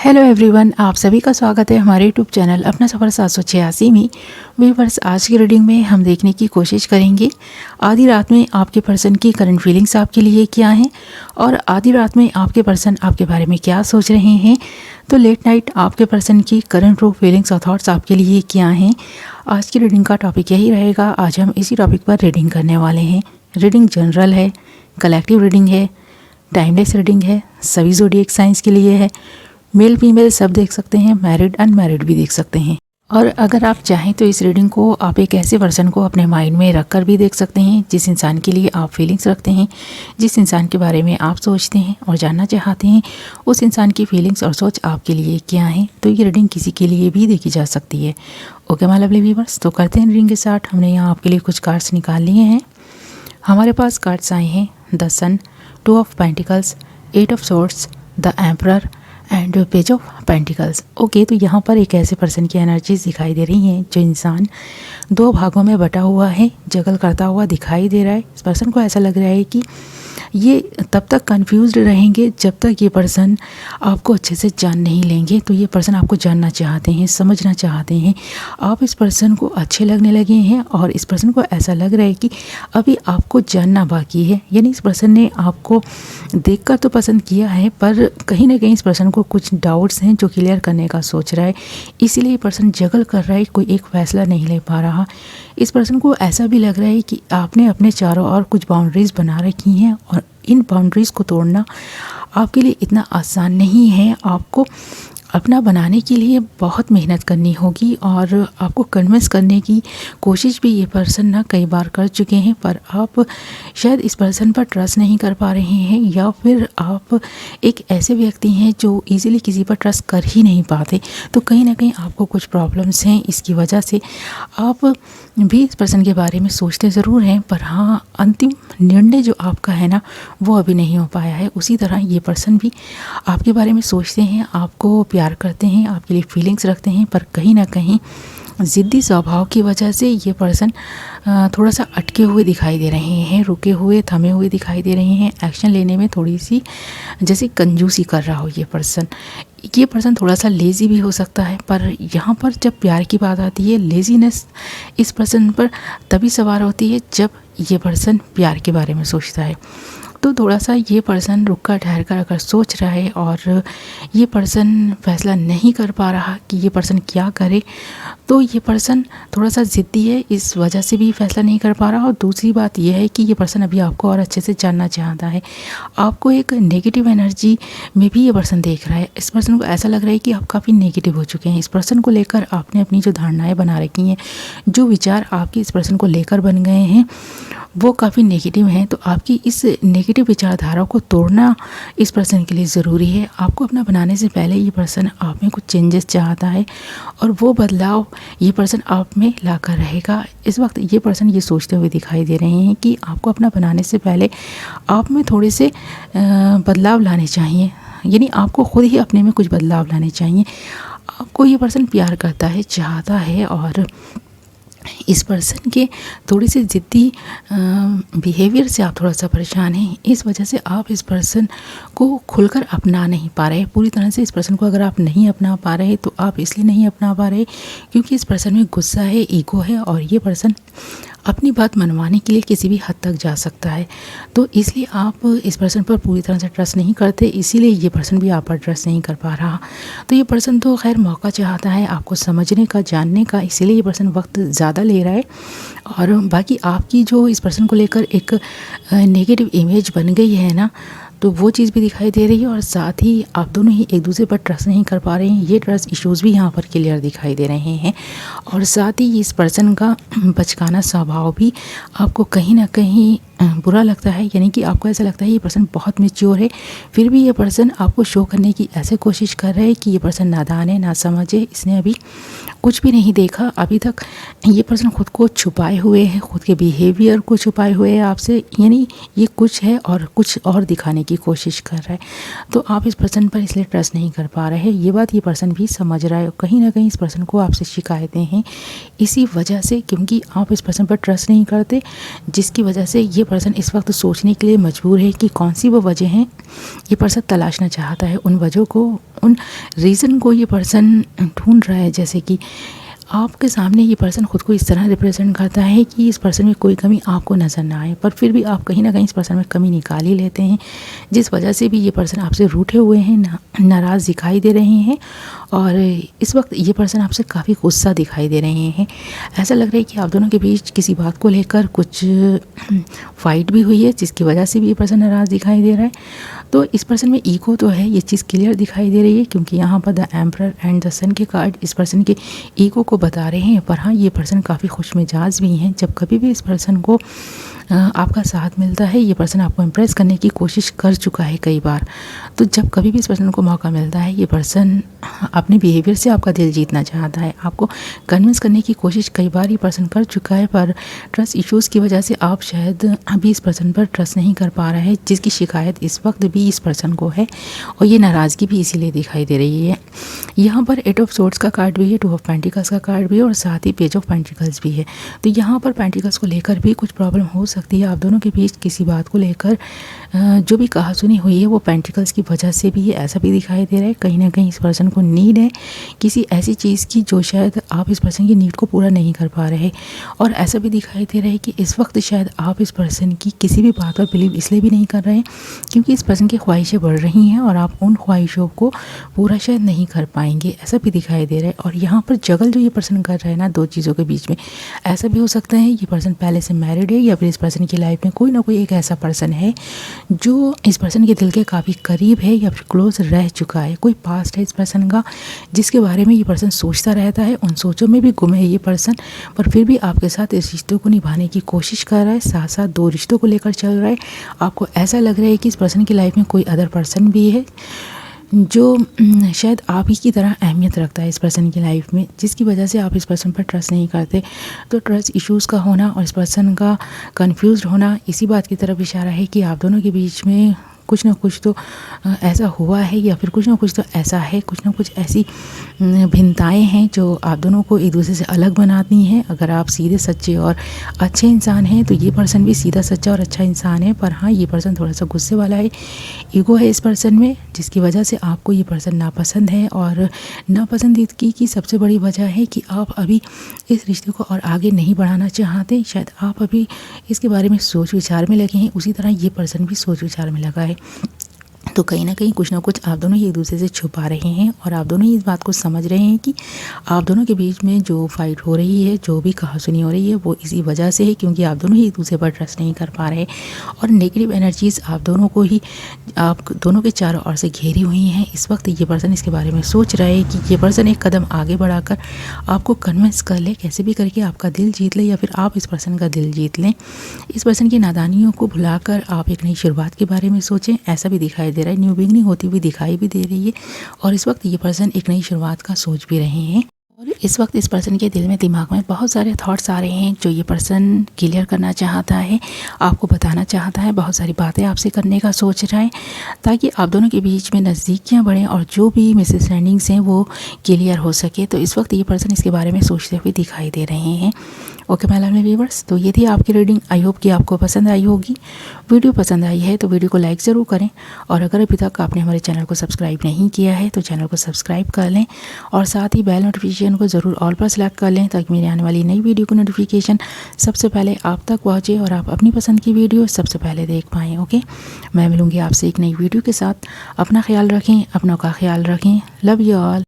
Hello everyone, आप सभी का स्वागत है हमारे यूट्यूब चैनल अपना सफ़र 786 में। व्यूअर्स, आज की रीडिंग में हम देखने की कोशिश करेंगे आधी रात में आपके पर्सन की करंट फीलिंग्स आपके लिए क्या हैं और आधी रात में आपके पर्सन आपके बारे में क्या सोच रहे हैं। तो लेट नाइट आपके पर्सन की करंट ट्रू फीलिंग्स और थॉट्स आपके लिए क्या हैं। आज की रीडिंग का टॉपिक यही रहेगा। आज हम इसी टॉपिक पर रीडिंग करने वाले हैं। रीडिंग जनरल है, कलेक्टिव रीडिंग है, टाइमलेस रीडिंग है, सभी ज़ोडिएक साइंस के लिए है। मेल फीमेल सब देख सकते हैं, मैरिड अनमैरिड भी देख सकते हैं। और अगर आप चाहें तो इस रीडिंग को आप एक ऐसे पर्सन को अपने माइंड में रख कर भी देख सकते हैं जिस इंसान के लिए आप फीलिंग्स रखते हैं, जिस इंसान के बारे में आप सोचते हैं और जानना चाहते हैं उस इंसान की फीलिंग्स और सोच आपके लिए क्या है। तो ये रीडिंग किसी के लिए भी देखी जा सकती है। ओके माय लवली व्यूअर्स, तो करते हैं रीडिंग के स्टार्ट। हमने यहाँ आपके लिए कुछ कार्ड्स निकाल लिए हैं। हमारे पास कार्ड्स आए हैं the sun, 2 of pentacles, 8 of swords, the emperor and page of pentacles. Okay, तो यहाँ पर एक ऐसे पर्सन की एनर्जीज दिखाई दे रही हैं जो इंसान 2 भागों में बटा हुआ है, जगल करता हुआ दिखाई दे रहा है। इस पर्सन को ऐसा लग रहा है कि ये तब तक कंफ्यूज्ड रहेंगे जब तक ये पर्सन आपको अच्छे से जान नहीं लेंगे। तो ये पर्सन आपको जानना चाहते हैं, समझना चाहते हैं। आप इस पर्सन को अच्छे लगने लगे हैं और इस पर्सन को ऐसा लग रहा है कि अभी आपको जानना बाकी है। यानी इस पर्सन ने आपको देखकर तो पसंद किया है, पर कहीं ना कहीं इस पर्सन को कुछ डाउट्स हैं जो क्लियर करने का सोच रहा है। इसीलिए ये पर्सन जगल कर रहा है, कोई एक फैसला नहीं ले पा रहा। इस पर्सन को ऐसा भी लग रहा है कि आपने अपने चारों ओर कुछ बाउंड्रीज बना रखी हैं और इन बाउंड्रीज़ को तोड़ना आपके लिए इतना आसान नहीं है। आपको अपना बनाने के लिए बहुत मेहनत करनी होगी और आपको कन्विंस करने की कोशिश भी ये पर्सन ना कई बार कर चुके हैं, पर आप शायद इस पर्सन पर ट्रस्ट नहीं कर पा रहे हैं, या फिर आप एक ऐसे व्यक्ति हैं जो इजीली किसी पर ट्रस्ट कर ही नहीं पाते। तो कहीं ना कहीं आपको कुछ प्रॉब्लम्स हैं, इसकी वजह से आप भी इस पर्सन के बारे में सोचते ज़रूर हैं, पर हाँ, अंतिम निर्णय जो आपका है ना वो अभी नहीं हो पाया है। उसी तरह ये पर्सन भी आपके बारे में सोचते हैं, आपको प्यार करते हैं, आपके लिए फीलिंग्स रखते हैं, पर कहीं ना कहीं ज़िद्दी स्वभाव की वजह से ये पर्सन थोड़ा सा अटके हुए दिखाई दे रहे हैं, रुके हुए थमे हुए दिखाई दे रहे हैं। एक्शन लेने में थोड़ी सी जैसे कंजूसी कर रहा हो ये पर्सन थोड़ा सा लेज़ी भी हो सकता है। पर यहाँ पर जब प्यार की बात आती है, लेज़ीनेस इस पर्सन पर तभी सवार होती है जब ये पर्सन प्यार के बारे में सोचता है। तो थोड़ा सा ये पर्सन रुक कर ठहर कर अगर सोच रहा है और ये पर्सन फैसला नहीं कर पा रहा कि ये पर्सन क्या करे, तो ये पर्सन थोड़ा सा ज़िद्दी है, इस वजह से भी फैसला नहीं कर पा रहा। और दूसरी बात यह है कि ये पर्सन अभी आपको और अच्छे से जानना चाहता है। आपको एक नेगेटिव एनर्जी में भी ये पर्सन देख रहा है। इस पर्सन को ऐसा लग रहा है कि आप काफ़ी नेगेटिव हो चुके हैं। इस पर्सन को लेकर आपने अपनी जो धारणाएँ बना रखी हैं, जो विचार आपके इस पर्सन को लेकर बन गए हैं, वो काफ़ी नेगेटिव हैं। तो आपकी इस नेगेटिव विचारधारा को तोड़ना इस पर्सन के लिए ज़रूरी है। आपको अपना बनाने से पहले ये पर्सन आप में कुछ चेंजेस चाहता है और वो बदलाव ये पर्सन आप में ला कर रहेगा। इस वक्त ये पर्सन ये सोचते हुए दिखाई दे रहे हैं कि आपको अपना बनाने से पहले आप में थोड़े से बदलाव लाने चाहिए। यानी आपको खुद ही अपने में कुछ बदलाव लाने चाहिए। आपको ये पर्सन प्यार करता है, चाहता है, और इस पर्सन के थोड़ी सी ज़िद्दी बिहेवियर से आप थोड़ा सा परेशान हैं। इस वजह से आप इस पर्सन को खुलकर अपना नहीं पा रहे पूरी तरह से। इस पर्सन को अगर आप नहीं अपना पा रहे तो आप इसलिए नहीं अपना पा रहे क्योंकि इस पर्सन में गुस्सा है, ईगो है, और ये पर्सन अपनी बात मनवाने के लिए किसी भी हद तक जा सकता है। तो इसलिए आप इस पर्सन पर पूरी तरह से ट्रस्ट नहीं करते, इसीलिए ये पर्सन भी आप पर ट्रस्ट नहीं कर पा रहा। तो ये पर्सन तो खैर मौका चाहता है आपको समझने का, जानने का, इसीलिए ये पर्सन वक्त ज़्यादा ले रहा है। और बाकी आपकी जो इस पर्सन को लेकर एक नेगेटिव इमेज बन गई है ना, तो वो चीज़ भी दिखाई दे रही है। और साथ ही आप दोनों ही एक दूसरे पर ट्रस्ट नहीं कर पा रहे हैं, ये ट्रस्ट इश्यूज़ भी यहाँ पर क्लियर दिखाई दे रहे हैं। और साथ ही इस पर्सन का बचकाना स्वभाव भी आपको कहीं ना कहीं बुरा लगता है। यानी कि आपको ऐसा लगता है ये पर्सन बहुत मैच्योर है, फिर भी ये पर्सन आपको शो करने की ऐसे कोशिश कर रहा है कि ये पर्सन नादान है, नासमझ है, इसने अभी कुछ भी नहीं देखा अभी तक। ये पर्सन खुद को छुपाए हुए है, खुद के बिहेवियर को छुपाए हुए है आपसे। यानी ये कुछ है और कुछ और दिखाने की कोशिश कर रहा है। तो आप इस पर्सन पर इसलिए ट्रस्ट नहीं कर पा रहे हैं, ये बात ये पर्सन भी समझ रहा है। कहीं ना कहीं इस पर्सन को आपसे शिकायतें हैं इसी वजह से, क्योंकि आप इस पर्सन पर ट्रस्ट नहीं करते, जिसकी वजह से ये पर्सन इस वक्त सोचने के लिए मजबूर है कि कौन सी वो वजह हैं ये पर्सन तलाशना चाहता है। उन वजहों को, उन रीज़न को ये पर्सन ढूंढ रहा है। जैसे कि आपके सामने ये पर्सन ख़ुद को इस तरह रिप्रेजेंट करता है कि इस पर्सन में कोई कमी आपको नज़र ना आए, पर फिर भी आप कहीं ना कहीं इस पर्सन में कमी निकाल ही लेते हैं, जिस वजह से भी ये पर्सन आपसे रूठे हुए हैं, नाराज़ दिखाई दे रहे हैं। और इस वक्त ये पर्सन आपसे काफ़ी गुस्सा दिखाई दे रहे हैं। ऐसा लग रहा है कि आप दोनों के बीच किसी बात को लेकर कुछ फाइट भी हुई है, जिसकी वजह से भी ये पर्सन नाराज़ दिखाई दे रहा है। तो इस पर्सन में ईगो तो है, ये चीज़ क्लियर दिखाई दे रही है, क्योंकि यहाँ पर द एम्परर एंड द सन के कार्ड इस पर्सन के ईगो को बता रहे हैं। पर हाँ, ये पर्सन काफ़ी खुश मिजाज भी हैं। जब कभी भी इस पर्सन को आपका साथ मिलता है, ये पर्सन आपको इम्प्रेस करने की कोशिश कर चुका है कई बार। तो जब कभी भी इस पर्सन को मौका मिलता है, ये पर्सन अपने बिहेवियर से आपका दिल जीतना चाहता है, आपको कन्विंस करने की कोशिश कई बार ये पर्सन कर चुका है। पर ट्रस्ट इश्यूज़ की वजह से आप शायद अभी इस पर्सन पर ट्रस्ट नहीं कर पा रहे हैं, जिसकी शिकायत इस वक्त भी इस पर्सन को है, और ये नाराज़गी भी इसीलिए दिखाई दे रही है। यहाँ पर 8 ऑफ सोर्ड्स का कार्ड भी है, 2 ऑफ पेंटिकल्स का कार्ड भी है, और साथ ही पेज ऑफ पेंटिकल्स भी है। तो यहाँ पर पेंटिकल्स को लेकर भी कुछ प्रॉब्लम हो सकती है। आप दोनों के बीच किसी बात को लेकर जो भी कहा सुनी हुई है, वो पेंटिकल्स की वजह से भी है, ऐसा भी दिखाई दे रहा है। कहीं ना कहीं इस पर्सन को नीड है किसी ऐसी चीज़ की जो शायद आप इस पर्सन की नीड को पूरा नहीं कर पा रहे। और ऐसा भी दिखाई दे रहा है कि इस वक्त शायद आप इस पर्सन की किसी भी बात पर बिलीव इसलिए भी नहीं कर रहे हैं क्योंकि इस पर्सन की ख्वाहिशें बढ़ रही हैं और आप उन ख्वाहिशों को पूरा शायद नहीं कर पाएंगे, ऐसा भी दिखाई दे रहा है। और यहाँ पर जगल जो ये पर्सन कर रहा है ना दो चीज़ों के बीच में, ऐसा भी हो सकता है ये पर्सन पहले से मैरिड है, या फिर इस पर्सन की लाइफ में कोई ना कोई एक ऐसा पर्सन है जो इस पर्सन के दिल के काफ़ी करीब है या फिर क्लोज रह चुका है। कोई पास्ट है इस पर्सन का जिसके बारे में ये पर्सन सोचता रहता है, उन सोचों में भी गुम है ये पर्सन, पर फिर भी आपके साथ इस रिश्तों को निभाने की कोशिश कर रहा है, साथ साथ 2 रिश्तों को लेकर चल रहा है। आपको ऐसा लग रहा है कि इस पर्सन की लाइफ में कोई अदर पर्सन भी है जो शायद आप ही की तरह अहमियत रखता है इस पर्सन की लाइफ में, जिसकी वजह से आप इस पर्सन पर ट्रस्ट नहीं करते। तो ट्रस्ट इश्यूज़ का होना और इस पर्सन का कंफ्यूज्ड होना इसी बात की तरफ इशारा है कि आप दोनों के बीच में कुछ ना कुछ तो ऐसा हुआ है, या फिर कुछ ना कुछ तो ऐसा है, कुछ ना कुछ ऐसी भिन्नताएं हैं जो आप दोनों को एक दूसरे से अलग बनाती हैं। अगर आप सीधे सच्चे और अच्छे इंसान हैं तो ये पर्सन भी सीधा सच्चा और अच्छा इंसान है, पर हाँ ये पर्सन थोड़ा सा गुस्से वाला है, ईगो है इस पर्सन में, जिसकी वजह से आपको ये पर्सन नापसंद है। और नापसंदीदगी की सबसे बड़ी वजह है कि आप अभी इस रिश्ते को और आगे नहीं बढ़ाना चाहते, शायद आप अभी इसके बारे में सोच विचार में लगे हैं, उसी तरह ये पर्सन भी सोच विचार में लगा है। तो कहीं ना कहीं कुछ ना कुछ आप दोनों ही एक दूसरे से छुपा रहे हैं, और आप दोनों ही इस बात को समझ रहे हैं कि आप दोनों के बीच में जो फाइट हो रही है, जो भी कहासुनी हो रही है, वो इसी वजह से है क्योंकि आप दोनों ही एक दूसरे पर ट्रस्ट नहीं कर पा रहे, और नेगेटिव एनर्जीज़ आप दोनों को ही, आप दोनों के चारों ओर से घेरी हुई हैं। इस वक्त ये पर्सन इसके बारे में सोच रहा है कि ये पर्सन एक कदम आगे बढ़ाकर आपको कन्विंस कर ले, कैसे भी करके आपका दिल जीत ले, या फिर आप इस पर्सन का दिल जीत लें। इस पर्सन की नादानियों को भुलाकर आप एक नई शुरुआत के बारे में सोचें, ऐसा भी दिखाई दे रहा है। न्यू बिगनिंग होती हुई दिखाई भी दे रही है, और इस वक्त ये पर्सन एक नई शुरुआत का सोच भी रहे हैं। और इस वक्त इस पर्सन के दिल में, दिमाग में बहुत सारे थॉट्स आ रहे हैं जो ये पर्सन क्लियर करना चाहता है, आपको बताना चाहता है, बहुत सारी बातें आपसे करने का सोच रहा है, ताकि आप दोनों के बीच में नज़दीकियाँ बढ़ें और जो भी मिसअंडरस्टैंडिंग्स हैं वो क्लियर हो सके। तो इस वक्त ये पर्सन इसके बारे में सोचते हुए दिखाई दे रहे हैं। ओके माय लवली व्यूअर्स, तो ये थी आपकी रीडिंग। आई होप कि आपको पसंद आई होगी। वीडियो पसंद आई है तो वीडियो को लाइक ज़रूर करें, और अगर अभी तक आपने हमारे चैनल को सब्सक्राइब नहीं किया है तो चैनल को सब्सक्राइब कर लें, और साथ ही बेल नोटिफिकेशन को ज़रूर ऑल पर सेलेक्ट कर लें ताकि मेरी आने वाली नई वीडियो की नोटिफिकेशन सबसे पहले आप तक पहुँचे और आप अपनी पसंद की वीडियो सबसे पहले देख पाएँ। ओके, मैं मिलूँगी आपसे एक नई वीडियो के साथ। अपना ख्याल रखें, अपनों का ख्याल रखें। Love you all.